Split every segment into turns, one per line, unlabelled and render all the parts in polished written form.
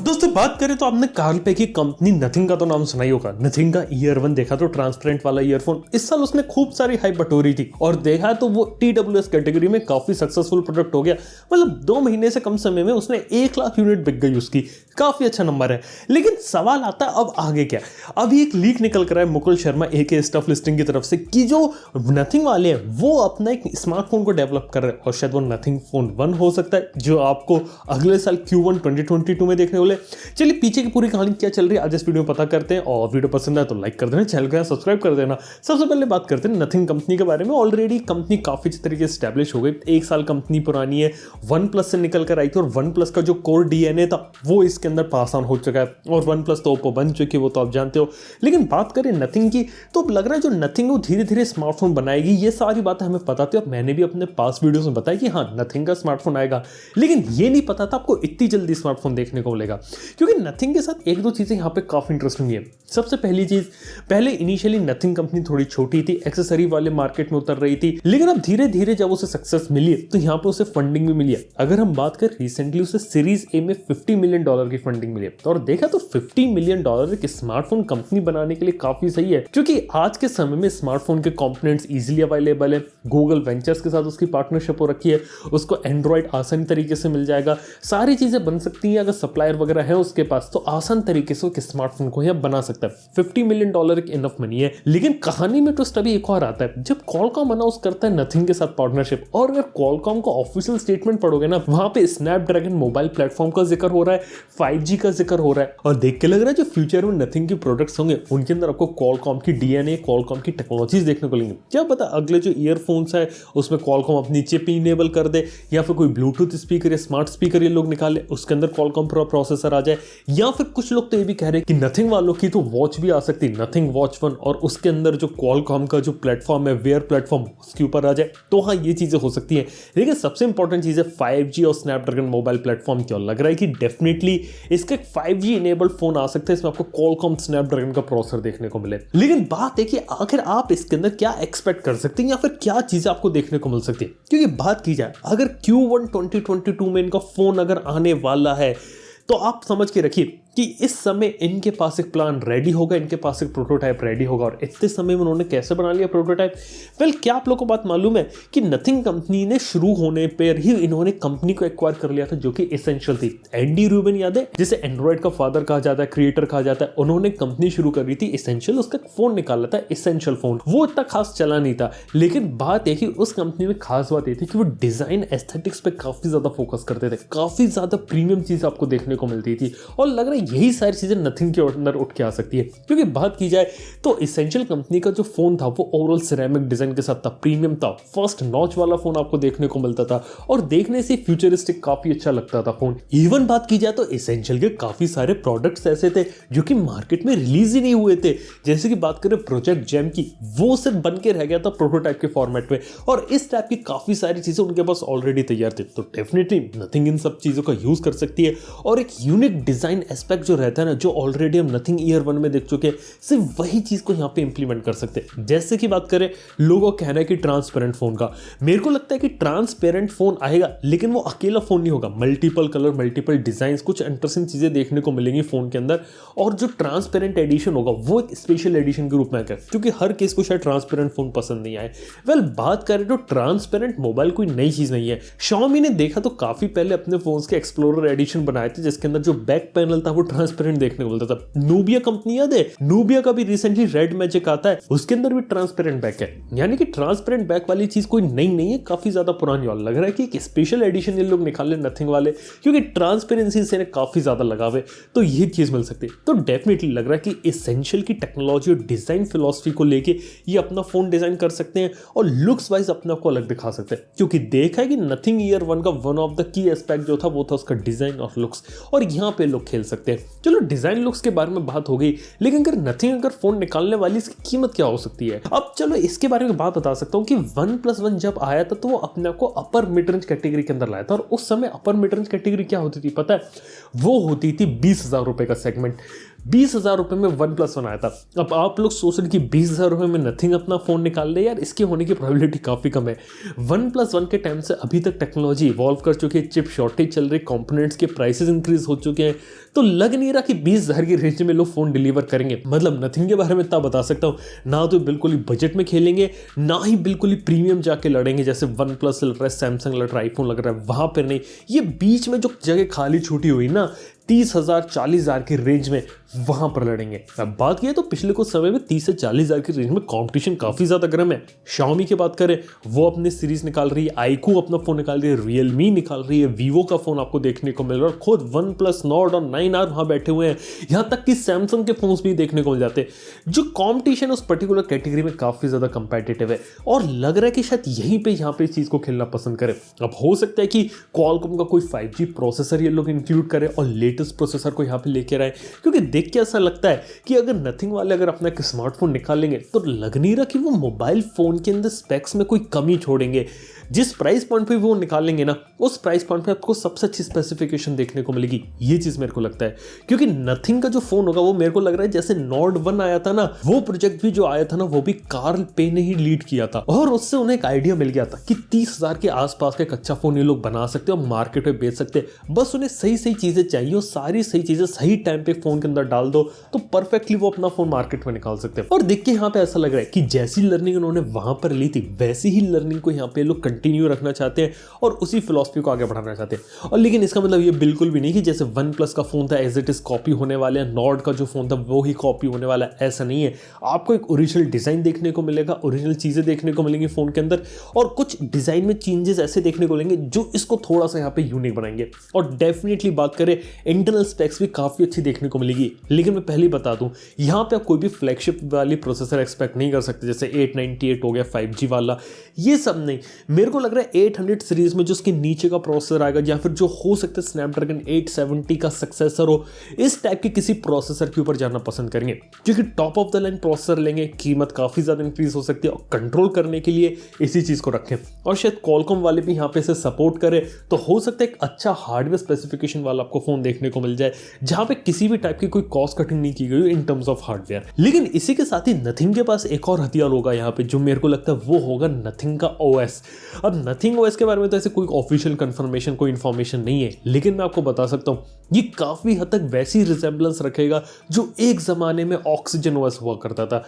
दोस्तों बात करें तो आपने कार्ल पे की कंपनी नथिंग का तो नाम सुना ही होगा। नथिंग का ईयर वन देखा तो ट्रांसपेरेंट वाला ईयरफोन इस साल उसने खूब सारी हाइप बटोरी थी और देखा तो वो TWS कैटेगरी में काफी सक्सेसफुल प्रोडक्ट हो गया। मतलब 2 महीने से कम समय में उसने 1 लाख यूनिट बिक गई उसकी, काफी अच्छा नंबर है। लेकिन सवाल आता है अब आगे क्या। अभी एक लीक निकल कर है Mukul Sharma AK stuff listing की तरफ से कि जो नथिंग वाले हैं वो अपना एक स्मार्टफोन को डेवलप कर रहे हैं और शायद वो नथिंग फोन 1 हो सकता है जो आपको अगले साल Q1 2022 में देखने वाले। चलिए पीछे की पूरी कहानी क्या चल रही है आज इस वीडियो में पता करते हैं और वीडियो पसंद आए तो लाइक कर देना, चैनल को सब्सक्राइब कर देना। सबसे पहले बात करते हैं नथिंग कंपनी के बारे में। ऑलरेडी कंपनी काफी अच्छी तरीके से स्टैब्लिश हो गई, 1 साल कंपनी पुरानी है, OnePlus से निकल कर आई थी और OnePlus का जो कोर DNA था वो इसके अंदर पास ऑन हो चुका है और OnePlus तो ओप्पो बन चुकी है, वो तो आप जानते हो। लेकिन बात करें नथिंग की तो अब लग रहा है जो नथिंग वो धीरे धीरे स्मार्टफोन बनाएगी, ये सारी बातें हमें पता थी और मैंने भी अपने पास वीडियोस में बताया कि हाँ नथिंग का स्मार्टफोन आएगा। लेकिन ये नहीं पता था आपको इतनी जल्दी स्मार्टफोन देखने को मिलेगा, क्योंकि नथिंग के साथ 1-2 चीजें यहाँ पे काफी इंटरेस्टिंग है। सबसे पहली चीज, पहले इनिशियली नथिंग कंपनी थोड़ी छोटी थी, एक्सेसरी वाले मार्केट में उतर रही थी, लेकिन अब धीरे धीरे जब उसे सक्सेस मिली तो यहाँ पे उसे फंडिंग भी मिली है। अगर हम बात करें रिसेंटली उसे सीरीज ए में $50 मिलियन की फंडिंग मिली है और देखा तो $50 मिलियन एक स्मार्टफोन कंपनी बनाने के लिए काफी सही है, क्योंकि आज के समय में स्मार्टफोन के कंपोनेंट्स इजीली अवेलेबल है। गूगल वेंचर्स के साथ उसकी पार्टनरशिप हो रखी है, उसको एंड्रॉइड आसानी तरीके से मिल जाएगा, सारी चीजें बन सकती हैं। अगर सप्लायर वगैरह है उसके पास तो आसान तरीके से एक स्मार्टफोन को यहाँ बना सकता है। $50 मिलियन एक इनफ मनी है। लेकिन कहानी में ट्विस्ट अभी एक और आता है, जब कॉलकॉम अनाउंस करता है नथिंग के साथ पार्टनरशिप, और अगर कॉलकॉम का ऑफिशियल स्टेटमेंट पढ़ोगे ना, वहां पे स्नैपड्रैगन मोबाइल प्लेटफॉर्म का जिक्र हो रहा है, 5G का जिक्र हो रहा है और देख के लग रहा है जो फ्यूचर में नथिंग की प्रोडक्ट्स होंगे उनके अंदर आपको कॉलकॉम की DNA, कॉलकॉम की टेक्नोलॉजीज देखने को मिलेंगी। क्या पता अगले जो ईयरफोन्स है उसमें कॉलकॉम अपनी चिप इनेबल कर दे, या फिर कोई ब्लूटूथ स्पीकर या स्मार्ट स्पीकर ये लोग निकाले उसके अंदर कॉलकॉम प्रोसेसर आ जाए, या फिर कुछ लोग तो ये भी कह रहे हैं कि नथिंग वालों की तो वॉच भी आ सकती है, नथिंग वॉच 1, और उसके अंदर जो क्वालकॉम का जो प्लेटफॉर्म है वेयर प्लेटफॉर्म उसके ऊपर आ जाए। तो हाँ ये चीजें हो सकती है। लेकिन सबसे इंपॉर्टेंट चीज है 5G और स्नैपड्रैगन मोबाइल प्लेटफॉर्म की, और लग रहा है कि डेफिनेटली इसका 5G इनेबल्ड फोन आ सकता है, इसमें आपको क्वालकॉम स्नैपड्रैगन का प्रोसेसर देखने को मिले। लेकिन बात है कि आखिर आप इसके अंदर क्या एक्सपेक्ट कर सकते हैं या फिर क्या चीजें आपको देखने को मिल सकती है। क्योंकि बात की जाए अगर Q1 2022 में इनका फोन अगर आने वाला है तो आप समझ के रखिए कि इस समय इनके पास एक प्लान रेडी होगा, इनके पास एक प्रोटोटाइप रेडी होगा। और इतने समय में उन्होंने कैसे बना लिया प्रोटोटाइप? वेल क्या आप लोगों को बात मालूम है कि नथिंग कंपनी ने शुरू होने पर ही इन्होंने कंपनी को एक्वायर कर लिया था जो कि एसेंशियल थी। एंडी रूबिन याद है, जिसे एंड्रॉइड का फादर कहा जाता है, क्रिएटर कहा जाता है, उन्होंने कंपनी शुरू कर दी थी एसेंशियल, उसका फोन निकाला था एसेंशियल फोन। वो इतना खास चला नहीं था, लेकिन बात है कि उस कंपनी में खास बात ये थी कि वो डिजाइन एस्थेटिक्स पे काफी ज्यादा फोकस करते थे, काफी ज्यादा प्रीमियम चीज आपको देखने को मिलती थी। और लग रहा है यही सारी चीजें नथिंग के अंदर उठ के आ सकती है। क्योंकि बात की जाए तो एसेंशियल कंपनी का जो फोन था वो ओवरऑल सिरेमिक डिजाइन के साथ था, प्रीमियम था, फर्स्ट नॉच वाला फोन आपको देखने को मिलता था और देखने से फ्यूचरिस्टिक काफी अच्छा लगता था फोन। इवन बात की जाए तो एसेंशियल के काफी सारे प्रोडक्ट्स ऐसे थे जो कि मार्केट में रिलीज ही नहीं हुए थे। जैसे कि बात करें प्रोजेक्ट जेम की, वो सिर्फ बन के रह गया था प्रोटोटाइप के फॉर्मेट में, और इस टाइप की काफी सारी चीजें उनके पास ऑलरेडी तैयार थी। तो डेफिनेटली नथिंग इन सब चीजों का यूज कर सकती है और एक यूनिक डिजाइन एस्पेक्ट जो रहता है ना, जो ऑलरेडी हम नथिंग ईयर 1 में देख चुके हैं, सिर्फ वही चीज को यहाँ पे इंप्लीमेंट कर सकते हैं। जैसे कि बात करें लोगों का कहना है कि ट्रांसपेरेंट फोन का, मेरे को लगता है कि ट्रांसपेरेंट फोन आएगा लेकिन वो अकेला फोन नहीं होगा, मल्टीपल कलर, मल्टीपल डिजाइन, कुछ इंटरेस्टिंग चीजें देखने को मिलेंगी फोन के अंदर। और जो ट्रांसपेरेंट एडिशन होगा वो एक स्पेशल एडिशन के रूप में आएगा, क्योंकि हर किसी को शायद ट्रांसपेरेंट फोन पसंद नहीं आए। वेल बात करें तो ट्रांसपेरेंट मोबाइल कोई नई चीज नहीं है। Xiaomi ने देखा तो काफी पहले अपने फोन्स के एक्सप्लोरर एडिशन बनाए थे जिसके अंदर जो बैक पैनल था वो ट्रांसपेरेंट देखने को मिलता था। नूबिया कंपनी याद है, नूबिया का भी रिसेंटली रेड मैजिक आता है, उसके अंदर भी ट्रांसपेरेंट बैक है। यानी कि ट्रांसपेरेंट बैक वाली चीज कोई नई नहीं है, काफी ज्यादा पुरानी। और लग रहा है कि एक स्पेशल एडिशन ये लोग निकाले नथिंग वाले, क्योंकि ट्रांसपेरेंसी से काफी ज्यादा लगावे, तो ये चीज मिल सकती है। तो डेफिनेटली लग रहा है कि एसेंशियल की टेक्नोलॉजी और डिजाइन फिलॉसफी को लेके ये अपना फोन डिजाइन कर सकते हैं और लुक्स वाइज अपने आप को अलग दिखा सकते हैं। क्योंकि देखा है कि नथिंग ईयर 1 का one of the key aspect जो था वो था उसका डिजाइन और लुक्स, और यहाँ पे लोग खेल सकते हैं। चलो डिजाइन लुक्स के बारे में बात हो गई, लेकिन अगर नथिंग अगर फोन निकालने वाली इसकी कीमत क्या हो सकती है? अब चलो इसके बारे में बात बता सकता हूँ कि OnePlus 1 जब आया था तो वो अपने आप को अपर मिड रेंज कैटेगरी के अंदर लाया था, और उस समय अपर मिड रेंज कैटेगरी क्या होती थी पता है? वो होती थी 20,000 रुपए का सेगमेंट। 20,000 रुपए में वन प्लस वन आया था। अब आप लोग सोच रहे कि 20,000 रुपए में नथिंग अपना फोन निकाल ले, यार इसके होने की प्रोबेबिलिटी काफी कम है। वन प्लस वन के टाइम से अभी तक टेक्नोलॉजी इवॉल्व कर चुकी है, चिप शॉर्टेज चल रही, कंपोनेंट्स के प्राइसेस इंक्रीज हो चुके हैं, तो लग नहीं रहा कि 20,000 की रेंज में लोग फोन डिलीवर करेंगे। मतलब नथिंग के बारे में इतना बता सकता हूँ, ना तो बिल्कुल ही बजट में खेलेंगे, ना ही बिल्कुल ही प्रीमियम जाके लड़ेंगे जैसे वन प्लस लड़ रहा है, सैमसंग लड़ रहा है, आईफोन लग रहा है, वहां पर नहीं। ये बीच में जो जगह खाली छूटी हुई ना 30,000 40,000 की रेंज में, वहां पर लड़ेंगे। अब बात की तो पिछले कुछ समय में 30 से 40,000 की रेंज में कंपटीशन काफी ज्यादा गर्म है। Xiaomi की बात करें, वो अपनी सीरीज निकाल रही है, iQOO अपना फोन निकाल रही है, Realme निकाल रही है, Vivo का फोन आपको देखने को मिल रहा है, खुद वन प्लस नॉर्ड और 9R वहां बैठे हुए हैं, यहां तक कि सैमसंग के फोन्स भी देखने को मिल जाते हैं। जो कॉम्पिटिशन उस पर्टिकुलर कैटेगरी में काफी ज्यादा कंपेटिटिव है और लग रहा है कि शायद यहाँ पे इस चीज को खेलना पसंद करें। अब हो सकता है कि Qualcomm का कोई 5G प्रोसेसर ये लोग इंक्लूड करें और लेटेस्ट प्रोसेसर को यहाँ पे लेकर आए, क्योंकि देख के ऐसा लगता है कि अगर नथिंग वाले अगर अपना एक स्मार्टफोन निकाल लेंगे तो लग नहीं रहा कि वो मोबाइल फोन के अंदर स्पेक्स में कोई कमी छोड़ेंगे। जिस प्राइस पॉइंट पे वो निकालेंगे ना, उस प्राइस पॉइंट पे आपको सबसे अच्छी स्पेसिफिकेशन देखने को मिलेगी, ये चीज मेरे को लगता है। क्योंकि नथिंग का जो फोन होगा वो मेरे को लग रहा है जैसे नॉर्ड 1 आया था ना, वो प्रोजेक्ट भी जो आया था ना, वो भी कार्ल पे ने ही लीड किया था और उससे उन्हें एक आइडिया मिल गया था कि 30,000 के आसपास का एक अच्छा फोन ये लोग बना सकते हैं और मार्केट में बेच सकते हैं। बस उन्हें सही सही चीजें चाहिए और सारी सही चीजें सही टाइम पे फोन के अंदर डाल दो तो परफेक्टली वो अपना फोन मार्केट में निकाल सकते हैं। और देख के यहाँ पे ऐसा लग रहा है कि जैसी लर्निंग उन्होंने वहां पर ली थी वैसी ही लर्निंग को यहाँ पे लोग कंटिन्यू रखना चाहते हैं और उसी फिलॉसफी को आगे बढ़ाना चाहते हैं। और लेकिन इसका मतलब ये बिल्कुल भी नहीं कि जैसे वन प्लस का फोन था एज इट इज कॉपी होने वाले हैं, नॉर्ड का जो फोन था वो ही कॉपी होने वाला है, ऐसा नहीं है। आपको एक ओरिजिनल डिजाइन देखने को मिलेगा, ओरिजिनल चीजें देखने को मिलेंगी फोन के अंदर और कुछ डिजाइन में चेंजेस ऐसे देखने को मिलेंगे जो इसको थोड़ा सा यहाँ पे यूनिक बनाएंगे। और डेफिनेटली बात करें इंटरनल स्पेक्स भी काफी अच्छी देखने को मिलेगी। लेकिन मैं पहले बता दूं, यहाँ पे आप कोई भी फ्लैगशिप वाली प्रोसेसर एक्सपेक्ट नहीं कर सकते, जैसे 898 हो गया 5G वाला, ये सब नहीं। मेरे को लग रहा है 800 सीरीज में जो उसके नीचे का प्रोसेसर आएगा या फिर जो हो सकता है स्नैपड्रैगन 870 का सक्सेसर हो, इस टाइप के किसी प्रोसेसर के ऊपर जाना पसंद करेंगे, क्योंकि top of the line processor लेंगे, कीमत काफी ज्यादा इंक्रीज हो सकती है और कंट्रोल करने के लिए इसी चीज को रखें। और शायद Qualcomm वाले भी यहाँ पे इसे सपोर्ट करे तो हो सकता है एक अच्छा हार्डवेयर स्पेसिफिकेशन वाला आपको फोन देखने को मिल जाए जहां पे किसी भी टाइप की कोई कॉस्ट कटिंग नहीं की गई इन टर्म्स ऑफ हार्डवेयर। लेकिन इसी के साथ ही नथिंग के पास एक और हथियार होगा यहाँ पे जो मेरे को लगता है वो होगा नथिंग का OS। अब नथिंग OS के बारे में तो ऐसे कोई ऑफिशियल कंफर्मेशन, कोई इंफॉर्मेशन नहीं है, लेकिन मैं आपको बता सकता हूँ ये काफी हद तक वैसी रिजेंबलेंस रखेगा जो एक जमाने में ऑक्सीजन OS हुआ करता था।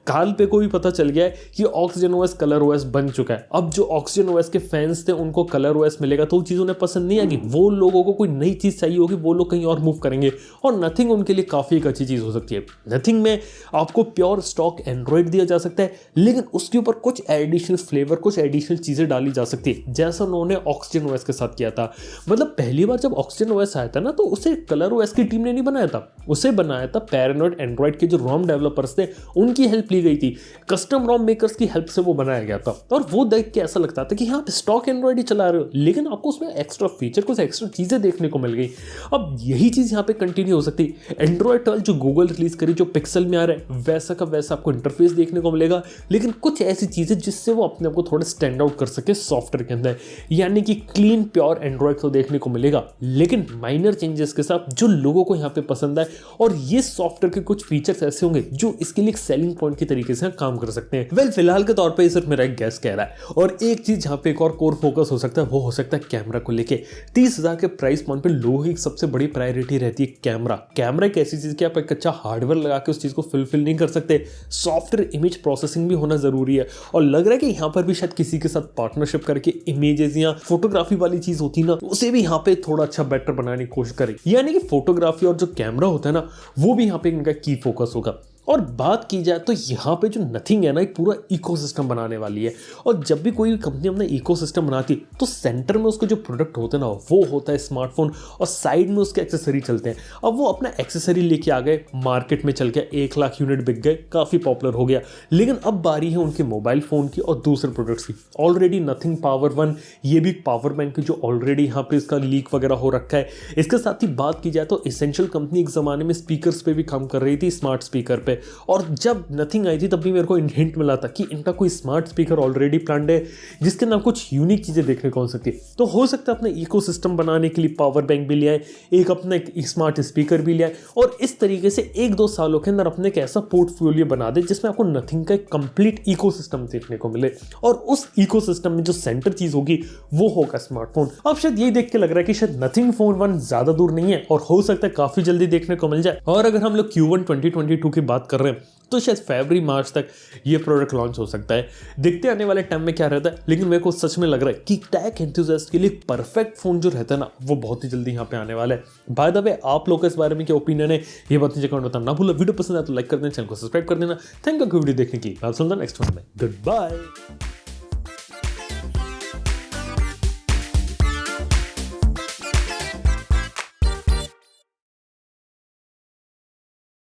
काल पे को भी पता चल गया है कि ऑक्सीजन OS कलर OS बन चुका है। अब जो ऑक्सीजन OS के फैंस थे उनको कलर OS मिलेगा तो वो चीज उन्हें पसंद नहीं आएगी, वो लोगों को कोई नई चीज चाहिए होगी, वो लोग कहीं और मूव करेंगे और नथिंग उनके लिए काफी एक अच्छी चीज हो सकती है। नथिंग में आपको प्योर स्टॉक एंड्रॉइड दिया जा सकता है, लेकिन उसके ऊपर कुछ एडिशनल फ्लेवर, कुछ एडिशनल चीजें डाली जा सकती है, जैसा उन्होंने ऑक्सीजन OS के साथ किया था। मतलब पहली बार जब ऑक्सीजन OS आया था ना, तो उसे कलर OS की टीम ने नहीं बनाया था, उसे बनाया था पैरानॉइड एंड्रॉइड के जो रोम डेवलपर्स थे, उनकी हेल्प ली गई थी, कस्टम रोम मेकर्स की हेल्प से वो बनाया गया था। और वो देख के ऐसा लगता था कि हाँ स्टॉक एंड्रॉइड ही चला रहे हो, लेकिन आपको उसमें एक्स्ट्रा फीचर, कुछ एक्स्ट्रा चीजें देखने को मिल गई। अब यही चीज यहाँ पे कंटिन्यू हो सकती है। एंड्रॉइड 12 जो गूगल रिलीज करी, जो पिक्सल में आ रहा है, वैसा का वैसा आपको इंटरफेस देखने को मिलेगा, लेकिन कुछ ऐसी चीजें जिससे वो अपने आप को थोड़ा स्टैंड आउट कर सके सॉफ्टवेयर के अंदर, यानी कि क्लीन प्योर एंड्रॉइड तो देखने को मिलेगा, लेकिन माइनर चेंजेस के साथ जो लोगों को यहाँ पे पसंद आए। और ये सॉफ्टवेयर के कुछ फीचर्स ऐसे होंगे जो इसके लिए एक सेलिंग पॉइंट की तरीके से काम कर सकते हैं। वेल फिलहाल के तौर पे सिर्फ मेरा एक गैस कह रहा है। और एक चीज यहाँ पे एक और कोर फोकस हो सकता है, वो हो सकता है कैमरा को लेके। 30,000 के प्राइस पॉइंट पे लोगों की सबसे बड़ी प्रायोरिटी रहती है कैमरा। कैमरा एक ऐसी चीज कि आप एक अच्छा हार्डवेयर लगा के उस चीज को फुलफिल नहीं कर सकते, सॉफ्टवेयर इमेज प्रोसेसिंग भी होना जरूरी है। और लग रहा है कि यहाँ पर भी शायद किसी के साथ पार्टनरशिप करके इमेजेस या फोटोग्राफी वाली चीज होती ना, उसे भी यहाँ पे थोड़ा अच्छा बेटर बनाने की कोशिश करें, यानी कि फोटोग्राफी और जो कैमरा होता है ना, वो भी यहाँ पे इनका की फोकस होगा। और बात की जाए तो यहाँ पे जो नथिंग है ना, एक पूरा इकोसिस्टम बनाने वाली है। और जब भी कोई कंपनी अपना इकोसिस्टम बनाती तो सेंटर में उसके जो प्रोडक्ट होते हैं ना, वो होता है स्मार्टफोन और साइड में उसके एक्सेसरी चलते हैं। अब वो अपना एक्सेसरी लेके आ गए, मार्केट में चल के 1 लाख यूनिट बिक गए, काफ़ी पॉपुलर हो गया। लेकिन अब बारी है उनके मोबाइल फ़ोन की और दूसरे प्रोडक्ट्स की। ऑलरेडी नथिंग पावर 1, ये भी पावर बैंक की जो ऑलरेडी यहाँ पे इसका लीक वगैरह हो रखा है। इसके साथ ही बात की जाए तो एसेंशियल कंपनी एक ज़माने में स्पीकर्स पे भी काम कर रही थी, स्मार्ट स्पीकर पे, है। और जब नथिंग आई थी तब भी मेरे को हिंट मिला था कि इनका कोई स्मार्ट स्पीकर ऑलरेडी प्लान्ड है जिसके अंदर कुछ यूनिक चीज़ें देखने को हो सकती है। तो हो सकता है अपने इकोसिस्टम बनाने के लिए पावर बैंक भी ले आए, एक अपना एक स्मार्ट स्पीकर भी ले आए और इस तरीके से 1-2 सालों के अंदर अपने एक ऐसा पोर्टफोलियो बना दे जिसमें आपको नथिंग का एक कंप्लीट इकोसिस्टम देखने को मिले और उस इकोसिस्टम में जो सेंटर चीज होगी वो होगा स्मार्टफोन। अब शायद यही देख के लग रहा है कि शायद नथिंग फोन 1 ज्यादा दूर नहीं है और हो सकता है काफी जल्दी देखने को मिल जाए। और अगर हम लोग Q1 2022 की बात कर रहे हैं तो शायद फरवरी मार्च तक ये प्रोडक्ट लॉन्च हो सकता है। देखते आने वाले टाइम में क्या रहता है, लेकिन मेरे को सच में लग रहा है कि टेक एंथुसियास्ट के लिए परफेक्ट फोन जो रहता है ना वो बहुत ही जल्दी यहाँ पे आने वाला है। बाय द वे आप लोग इस बारे में क्या ओपिनियन है ये बात नीचे कमेंट बताना ना भूलो। वीडियो पसंद आए तो लाइक कर देना, चैनल को सब्सक्राइब कर देना। थैंक यू वीडियो देखने की। नेक्स्ट वन में गुड बाय।